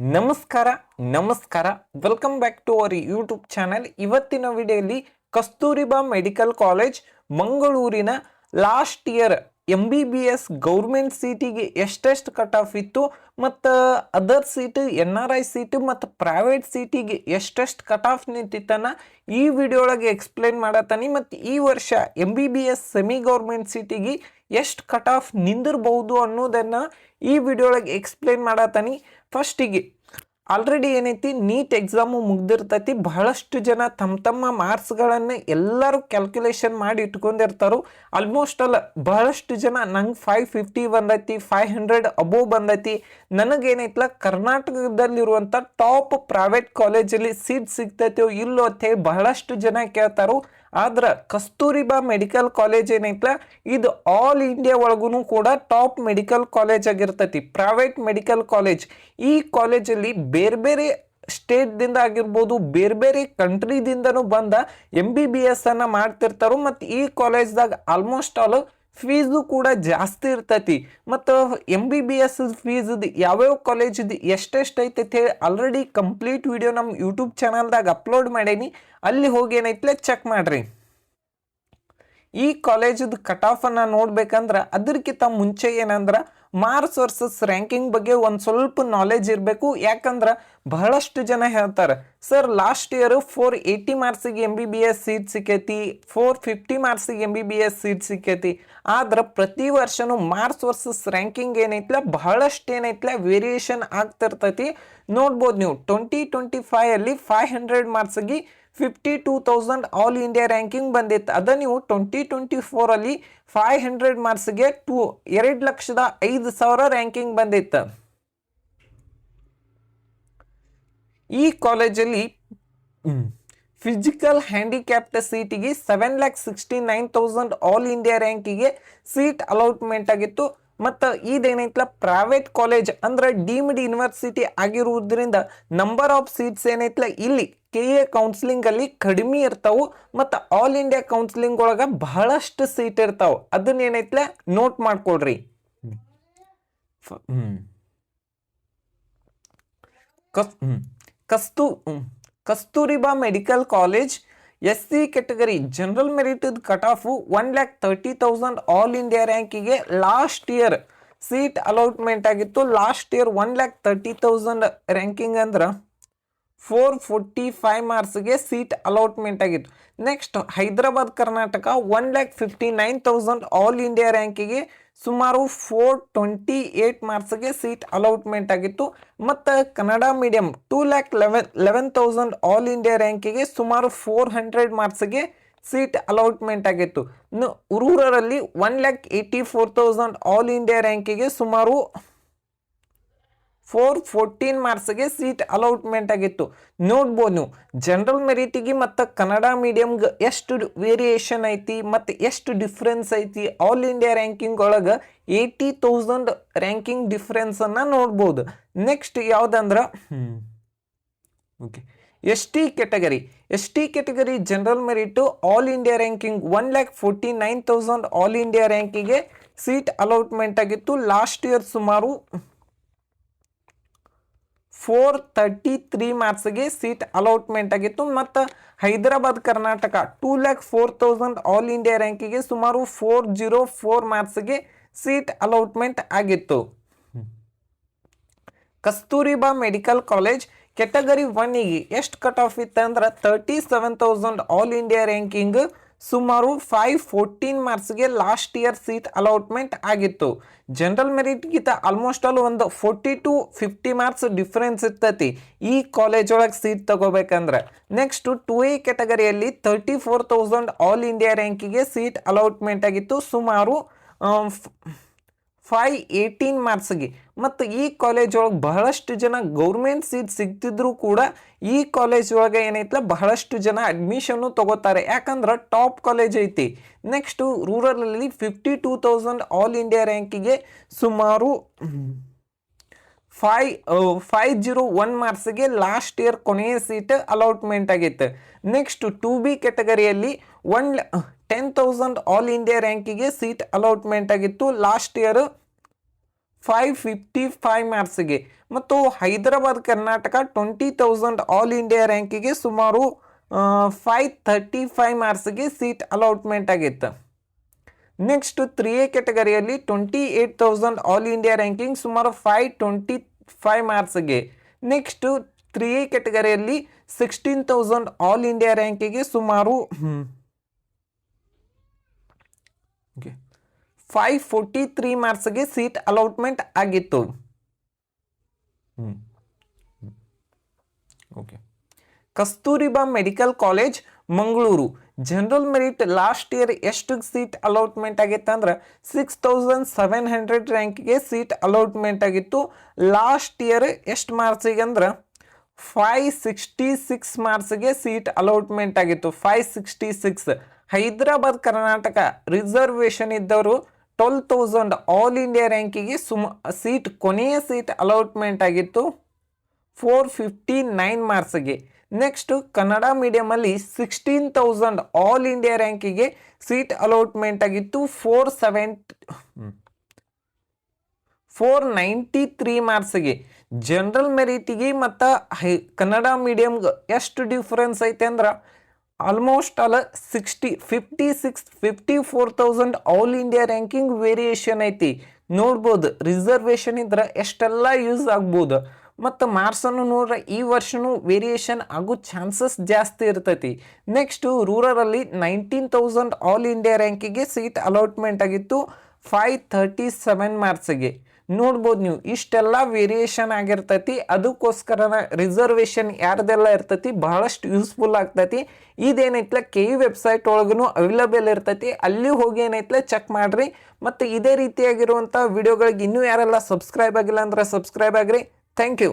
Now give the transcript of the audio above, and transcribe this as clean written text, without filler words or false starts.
ನಮಸ್ಕಾರ ನಮಸ್ಕಾರ welcome back to our YouTube channel. ಇವತ್ತಿನ ವಿಡಿಯೋಲಿ ಕಸ್ತೂರಿಬಾ ಮೆಡಿಕಲ್ ಕಾಲೇಜ್ ಮಂಗಳೂರಿನ ಲಾಸ್ಟ್ ಇಯರ್ MBBS ಗೌರ್ಮೆಂಟ್ ಸೀಟಿಗೆ ಎಷ್ಟೆಷ್ಟು ಕಟ್ ಆಫ್ ಇತ್ತು ಮತ್ತು ಅದರ್ ಸೀಟ್ NRI ಸೀಟ್ ಮತ್ತು ಪ್ರೈವೇಟ್ ಸೀಟಿಗೆ ಎಷ್ಟೆಷ್ಟು ಕಟ್ ಆಫ್ ನಿಂತಿತ್ತನ್ನ ಈ ವಿಡಿಯೋ ಒಳಗೆ ಎಕ್ಸ್ಪ್ಲೇನ್ ಮಾಡತ್ತಾನೆ. ಮತ್ತು ಈ ವರ್ಷ MBBS ಸೆಮಿ ಗೌರ್ಮೆಂಟ್ ಸೀಟಿಗೆ ಎಷ್ಟು ಕಟ್ ಆಫ್ ನಿಂದಿರಬಹುದು ಅನ್ನೋದನ್ನು ಈ ವಿಡಿಯೋ ಒಳಗೆ ಎಕ್ಸ್ಪ್ಲೇನ್ ಮಾಡತ್ತಾನೆ. ಫಸ್ಟಿಗೆ ಆಲ್ರೆಡಿ ಏನೈತಿ ನೀಟ್ ಎಕ್ಸಾಮು ಮುಗ್ದಿರ್ತೈತಿ. ಬಹಳಷ್ಟು ಜನ ತಮ್ಮ ಮಾರ್ಕ್ಸ್ಗಳನ್ನು ಎಲ್ಲರೂ ಕ್ಯಾಲ್ಕುಲೇಷನ್ ಮಾಡಿ ಇಟ್ಕೊಂಡಿರ್ತಾರೋ. ಆಲ್ಮೋಸ್ಟ್ ಅಲ್ಲ ಬಹಳಷ್ಟು ಜನ ನಂಗೆ 550 ಬಂದೈತಿ, 500 ಅಬೋವ್ ಬಂದೈತಿ, ನನಗೇನೈತಲ್ಲ ಕರ್ನಾಟಕದಲ್ಲಿರುವಂಥ ಟಾಪ್ ಪ್ರೈವೇಟ್ ಕಾಲೇಜಲ್ಲಿ ಸೀಟ್ ಸಿಗ್ತೈತೋ ಇಲ್ಲೋ ಅಂತೇಳಿ ಬಹಳಷ್ಟು ಜನ ಕೇಳ್ತಾರೋ. ಆದ್ರೆ ಕಸ್ತೂರಿಬಾ ಮೆಡಿಕಲ್ ಕಾಲೇಜ್ ಏನೈತಲ್ಲ ಇದು ಆಲ್ ಇಂಡಿಯಾ ಒಳಗೂ ಕೂಡ ಟಾಪ್ ಮೆಡಿಕಲ್ ಕಾಲೇಜ್ ಆಗಿರ್ತೈತಿ, ಪ್ರೈವೇಟ್ ಮೆಡಿಕಲ್ ಕಾಲೇಜ್. ಈ ಕಾಲೇಜಲ್ಲಿ ಬೇರೆ ಬೇರೆ ಸ್ಟೇಟ್ದಿಂದ ಆಗಿರ್ಬೋದು, ಬೇರೆ ಬೇರೆ ಕಂಟ್ರಿದಿಂದನೂ ಬಂದ MBBS ಅನ್ನ ಮಾಡ್ತಿರ್ತಾರೋ. ಮತ್ತು ಈ ಕಾಲೇಜ್ದಾಗ ಆಲ್ಮೋಸ್ಟ್ ಆಲ್ ಫೀಸು ಕೂಡ ಜಾಸ್ತಿ ಇರ್ತೈತಿ. ಮತ್ತು MBBS ಫೀಸ್ ಯಾವ್ಯಾವ ಕಾಲೇಜಿದ್ದು ಎಷ್ಟೆಷ್ಟು ಐತೈತೆ ಹೇಳಿ ಆಲ್ರೆಡಿ ಕಂಪ್ಲೀಟ್ ವಿಡಿಯೋ ನಮ್ಮ ಯೂಟ್ಯೂಬ್ ಚಾನಲ್ದಾಗ ಅಪ್ಲೋಡ್ ಮಾಡೀನಿ, ಅಲ್ಲಿ ಹೋಗಿ ಏನೈತ್ಲೆ ಚೆಕ್ ಮಾಡ್ರಿ. ಈ ಕಾಲೇಜದ ಕಟ್ ಆಫ್ ಅನ್ನ ನೋಡ್ಬೇಕಂದ್ರೆ ಅದಕ್ಕಿಂತ ಮುಂಚೆ ಏನಂದ್ರೆ ಮಾರ್ಕ್ಸ್ ವರ್ಸಸ್ ರ್ಯಾಂಕಿಂಗ್ ಬಗ್ಗೆ ಒಂದು ಸ್ವಲ್ಪ ನಾಲೆಜ್ ಇರಬೇಕು. ಯಾಕಂದ್ರೆ ಬಹಳಷ್ಟು ಜನ ಹೇಳ್ತಾರೆ, sir last year 480 ಮಾರ್ಕ್ಸಿಗೆ MBBS seat ಸಿಕ್ಕೈತಿ, 450 ಮಾರ್ಕ್ಸಿಗೆ MBBS ಸೀಟ್ ಸಿಕ್ಕೈತಿ. ಆದ್ರೆ ಪ್ರತಿ ವರ್ಷನೂ ಮಾರ್ಕ್ಸ್ ವರ್ಸಸ್ ರ್ಯಾಂಕಿಂಗ್ ಏನೈತ್ಲ ಬಹಳಷ್ಟು ಏನೈತ್ಲ ವೇರಿಯೇಷನ್ ಆಗ್ತಿರ್ತೈತಿ. ನೋಡ್ಬೋದು ನೀವು 2025 ಅಲ್ಲಿ 500 ಮಾರ್ಕ್ಸಿಗೆ 52,000 ಆಲ್ ಇಂಡಿಯಾ ರ್ಯಾಂಕಿಂಗ್ ಬಂದಿತ್ತು. ಅದ ನೀವು 2024 ಅಲ್ಲಿ 500 ಮಾರ್ಕ್ಸ್ಗೆ 2,05,000 ರ್ಯಾಂಕಿಂಗ್ ಬಂದಿತ್ತು. ಈ ಕಾಲೇಜಲ್ಲಿ ಫಿಸಿಕಲ್ ಹ್ಯಾಂಡಿಕ್ಯಾಪ್ಟ್ ಸೀಟಿಗೆ 7,69,000 ಆಲ್ ಇಂಡಿಯಾ ರ್ಯಾಂಕಿಗೆ ಸೀಟ್ ಅಲಾಟ್ಮೆಂಟ್ ಆಗಿತ್ತು. ಮತ್ತು ಇದೇನೈತಲ್ಲ ಪ್ರೈವೇಟ್ ಕಾಲೇಜ್ ಅಂದ್ರೆ ಡೀಮ್ಡ್ ಯೂನಿವರ್ಸಿಟಿ ಆಗಿರುವುದರಿಂದ ನಂಬರ್ ಆಫ್ ಸೀಟ್ಸ್ ಏನೈತಲ್ಲ ಇಲ್ಲಿ KA ಕೌನ್ಸಿಲಿಂಗ್ ಅಲ್ಲಿ ಕಡಿಮೆ ಇರ್ತಾವು. ಮತ್ತು ಆಲ್ ಇಂಡಿಯಾ ಕೌನ್ಸಿಲಿಂಗ್ ಒಳಗೆ ಬಹಳಷ್ಟು ಸೀಟ್ ಇರ್ತಾವೆ. ಅದನ್ನ ಏನೈತಲ್ಲ ನೋಟ್ ಮಾಡ್ಕೊಳ್ರಿ. Kasturba medical college SC category general merit cut off 1,30,000 all India ರ್ಯಾಂಕಿಗೆ ಲಾಸ್ಟ್ ಇಯರ್ ಸೀಟ್ ಅಲಾಟ್ಮೆಂಟ್ ಆಗಿತ್ತು. ಲಾಸ್ಟ್ ಇಯರ್ 1,30,000 ರ್ಯಾಂಕಿಂಗ್ ಅಂದ್ರೆ 445 ಮಾರ್ಕ್ಸ್ಗೆ ಸೀಟ್ ಅಲಾಟ್ಮೆಂಟ್ ಆಗಿತ್ತು. Next Hyderabad Karnataka 1,59,000 all India ರ್ಯಾಂಕಿಗೆ ಸುಮಾರು 428 ಮಾರ್ಕ್ಸ್ಗೆ ಸೀಟ್ ಅಲಾಟ್ಮೆಂಟ್ ಆಗಿತ್ತು. ಮತ್ತು ಕನ್ನಡ ಮೀಡಿಯಂ 2,11,000 ಆಲ್ ಇಂಡಿಯಾ ರ್ಯಾಂಕಿಗೆ ಸುಮಾರು 400 ಮಾರ್ಕ್ಸ್ಗೆ ಸೀಟ್ ಅಲಾಟ್ಮೆಂಟ್ ಆಗಿತ್ತು. ರೂರರಲ್ಲಿ 1,84,000 ಆಲ್ ಇಂಡಿಯಾ ರ್ಯಾಂಕಿಗೆ ಸುಮಾರು 414 ಮಾರ್ಕ್ಸ್ಗೆ ಸೀಟ್ ಅಲಾಟ್ಮೆಂಟ್ ಆಗಿತ್ತು. ನೋಡ್ಬೋದು ನೀವು ಜನರಲ್ ಮೆರಿಟಿಗೆ ಮತ್ತು ಕನ್ನಡ ಮೀಡಿಯಮ್ಗೆ ಎಷ್ಟು ವೇರಿಯೇಷನ್ ಐತಿ ಮತ್ತು ಎಷ್ಟು ಡಿಫ್ರೆನ್ಸ್ ಐತಿ. ಆಲ್ ಇಂಡಿಯಾ ರ್ಯಾಂಕಿಂಗ್ ಒಳಗೆ 80,000 ರ್ಯಾಂಕಿಂಗ್ ಡಿಫ್ರೆನ್ಸನ್ನು ನೋಡ್ಬೋದು. ನೆಕ್ಸ್ಟ್ ಯಾವುದಂದ್ರೆ ST category general merit all India ranking 1,49,000 all India ರ್ಯಾಂಕಿಗೆ ಸೀಟ್ ಅಲಾಟ್ಮೆಂಟ್ ಆಗಿತ್ತು. ಲಾಸ್ಟ್ ಇಯರ್ ಸುಮಾರು 433 ಮಾರ್ಕ್ಸ್ಗೆ ಸೀಟ್ ಅಲಾಟ್ಮೆಂಟ್ ಆಗಿತ್ತು. ಮತ್ತು ಹೈದರಾಬಾದ್ ಕರ್ನಾಟಕ 2,04,000 ಆಲ್ ಇಂಡಿಯಾ ರ್ಯಾಂಕಿಗೆ ಸುಮಾರು 404 ಮಾರ್ಕ್ಸ್ಗೆ ಸೀಟ್ ಅಲಾಟ್ಮೆಂಟ್ ಆಗಿತ್ತು. ಕಸ್ತೂರಿಬಾ ಮೆಡಿಕಲ್ ಕಾಲೇಜ್ ಕೆಟಗರಿ 1ಗೆ ಎಷ್ಟು ಕಟ್ ಆಫ್ ಇತ್ತು ಅಂದ್ರೆ 37,000 ಆಲ್ ಇಂಡಿಯಾ ರ್ಯಾಂಕಿಂಗ್ ಸುಮಾರು 514 ಮಾರ್ಕ್ಸ್ಗೆ ಲಾಸ್ಟ್ ಇಯರ್ ಸೀಟ್ ಅಲಾಟ್ಮೆಂಟ್ ಆಗಿತ್ತು. ಜನರಲ್ ಮೆರಿಟ್ಗಿಂತ ಆಲ್ಮೋಸ್ಟ್ ಆಲ್ ಒಂದು 40 to 50 ಮಾರ್ಕ್ಸ್ ಡಿಫ್ರೆನ್ಸ್ ಇರ್ತೈತಿ ಈ ಕಾಲೇಜ್ ಒಳಗೆ ಸೀಟ್ ತಗೋಬೇಕಂದ್ರೆ. ನೆಕ್ಸ್ಟ್ 2A ಕೆಟಗರಿಯಲ್ಲಿ 34,000 ಆಲ್ ಇಂಡಿಯಾ ರ್ಯಾಂಕಿಗೆ ಸೀಟ್ ಅಲಾಟ್ಮೆಂಟ್ ಆಗಿತ್ತು ಸುಮಾರು 518 ಮಾರ್ಕ್ಸ್ಗೆ. ಮತ್ತು ಈ ಕಾಲೇಜ್ ಒಳಗೆ ಬಹಳಷ್ಟು ಜನ ಗೌರ್ಮೆಂಟ್ ಸೀಟ್ ಸಿಗ್ತಿದ್ರು ಕೂಡ ಈ ಕಾಲೇಜ್ ಒಳಗೆ ಏನೈತಲ್ಲ ಬಹಳಷ್ಟು ಜನ ಅಡ್ಮಿಷನ್ನು ತಗೋತಾರೆ, ಯಾಕಂದ್ರೆ ಟಾಪ್ ಕಾಲೇಜ್ ಐತಿ. ನೆಕ್ಸ್ಟು ರೂರಲಲ್ಲಿ 52,000 ಆಲ್ ಇಂಡಿಯಾ ರ್ಯಾಂಕಿಗೆ ಸುಮಾರು 501 ಮಾರ್ಕ್ಸ್ಗೆ ಲಾಸ್ಟ್ ಇಯರ್ ಕೊನೆಯ ಸೀಟ್ ಅಲಾಟ್ಮೆಂಟ್ ಆಗೈತೆ. ನೆಕ್ಸ್ಟ್ 2B ಕೆಟಗರಿಯಲ್ಲಿ 10,000 ಆಲ್ ಇಂಡಿಯಾ ರ್ಯಾಂಕಿಗೆ ಸೀಟ್ ಅಲಾಟ್ಮೆಂಟ್ ಆಗಿತ್ತು. ಲಾಸ್ಟ್ ಇಯರ್ 555 ಮಾರ್ಕ್ಸ್ಗೆ, ಮತ್ತು ಹೈದರಾಬಾದ್ ಕರ್ನಾಟಕ 20,000 ಆಲ್ ಇಂಡಿಯಾ ರ್ಯಾಂಕಿಗೆ ಸುಮಾರು 535 ಮಾರ್ಕ್ಸ್ಗೆ ಸೀಟ್ ಅಲಾಟ್ಮೆಂಟ್ ಆಗಿತ್ತು. ನೆಕ್ಸ್ಟ್ 3A ಕ್ಯಾಟಗರಿಯಲ್ಲಿ 28,000 ಆಲ್ ಇಂಡಿಯಾ ರ್ಯಾಂಕಿಂಗ್ ಸುಮಾರು 525 ಮಾರ್ಕ್ಸ್ಗೆ. ನೆಕ್ಸ್ಟ್ 3A ಕ್ಯಾಟಗರಿಯಲ್ಲಿ 16,000 ಆಲ್ ಇಂಡಿಯಾ ರ್ಯಾಂಕಿಗೆ ಸುಮಾರು 543 ಮಾರ್ಕ್ಸ್ಗೆ ಸೀಟ್ ಅಲಾಟ್ಮೆಂಟ್ ಆಗಿತ್ತು. Okay, Kasturba medical college Mangaluru general merit last year ಎಷ್ಟು ಸೀಟ್ ಅಲಾಟ್ಮೆಂಟ್ ಆಗಿತ್ತು ಅಂದ್ರೆ 6,700 ರ್ಯಾಂಕ್ಗೆ ಸೀಟ್ ಅಲಾಟ್ಮೆಂಟ್ ಆಗಿತ್ತು. ಲಾಸ್ಟ್ ಇಯರ್ ಎಷ್ಟು ಮಾರ್ಕ್ಸಿಗೆ ಅಂದ್ರೆ 566 ಮಾರ್ಕ್ಸ್ಗೆ ಸೀಟ್ ಅಲಾಟ್ಮೆಂಟ್ ಆಗಿತ್ತು. 566. ಹೈದರಾಬಾದ್ ಕರ್ನಾಟಕ ರಿಸರ್ವೇಷನ್ ಇದ್ದವರು 12,000 ಆಲ್ ಇಂಡಿಯಾ ರ್ಯಾಂಕಿಗೆ ಸೀಟ್ ಕೊನೆಯ ಸೀಟ್ ಅಲಾಟ್ಮೆಂಟ್ ಆಗಿತ್ತು 459 ಮಾರ್ಕ್ಸ್ಗೆ. ನೆಕ್ಸ್ಟ್ ಕನ್ನಡ ಮೀಡಿಯಮಲ್ಲಿ 16,000 ಆಲ್ ಇಂಡಿಯಾ ರ್ಯಾಂಕಿಗೆ ಸೀಟ್ ಅಲಾಟ್ಮೆಂಟ್ ಆಗಿತ್ತು 493 ಮಾರ್ಕ್ಸ್ಗೆ. ಜನರಲ್ ಮೆರಿಟಿಗೆ ಮತ್ತು ಕನ್ನಡ ಮೀಡಿಯಮ್ಗೆ ಎಷ್ಟು ಡಿಫ್ರೆನ್ಸ್ ಐತೆ ಅಂದ್ರೆ almost all 54,000 all India ranking variation ಐತಿ. ನೋಡ್ಬೋದು ರಿಸರ್ವೇಷನ್ ಇದ್ರೆ ಎಷ್ಟೆಲ್ಲ ಯೂಸ್ ಆಗ್ಬೋದು. ಮತ್ತು ಮಾರ್ಕ್ಸನ್ನು ನೋಡ್ರೆ ಈ ವರ್ಷನೂ ವೇರಿಯೇಷನ್ ಆಗೋ ಚಾನ್ಸಸ್ ಜಾಸ್ತಿ ಇರ್ತೈತಿ. ನೆಕ್ಸ್ಟು ರೂರಲಲ್ಲಿ 19,000 ಆಲ್ ಇಂಡಿಯಾ ರ್ಯಾಂಕಿಗೆ ಸೀಟ್ ಅಲಾಟ್ಮೆಂಟ್ ಆಗಿತ್ತು 537 ಮಾರ್ಕ್ಸ್ಗೆ. ನೋಡ್ಬೋದು ನೀವು ಇಷ್ಟೆಲ್ಲ ವೇರಿಯೇಷನ್ ಆಗಿರ್ತೈತಿ. ಅದಕ್ಕೋಸ್ಕರ ರಿಸರ್ವೇಷನ್ ಯಾರ್ದೆಲ್ಲ ಇರ್ತೈತಿ ಬಹಳಷ್ಟು ಯೂಸ್ಫುಲ್ ಆಗ್ತೈತಿ. ಇದೇನೈತ್ಲ KU ವೆಬ್ಸೈಟ್ ಒಳಗೂ ಅವೈಲಬಲ್ ಇರ್ತೈತಿ, ಅಲ್ಲಿ ಹೋಗಿ ಏನೈತ್ಲ ಚೆಕ್ ಮಾಡ್ರಿ. ಮತ್ತು ಇದೇ ರೀತಿಯಾಗಿರುವಂಥ ವಿಡಿಯೋಗಳಿಗೆ ಇನ್ನೂ ಯಾರೆಲ್ಲ ಸಬ್ಸ್ಕ್ರೈಬ್ ಆಗಿಲ್ಲ ಅಂದ್ರೆ ಸಬ್ಸ್ಕ್ರೈಬ್ ಆಗ್ರಿ. Thank you.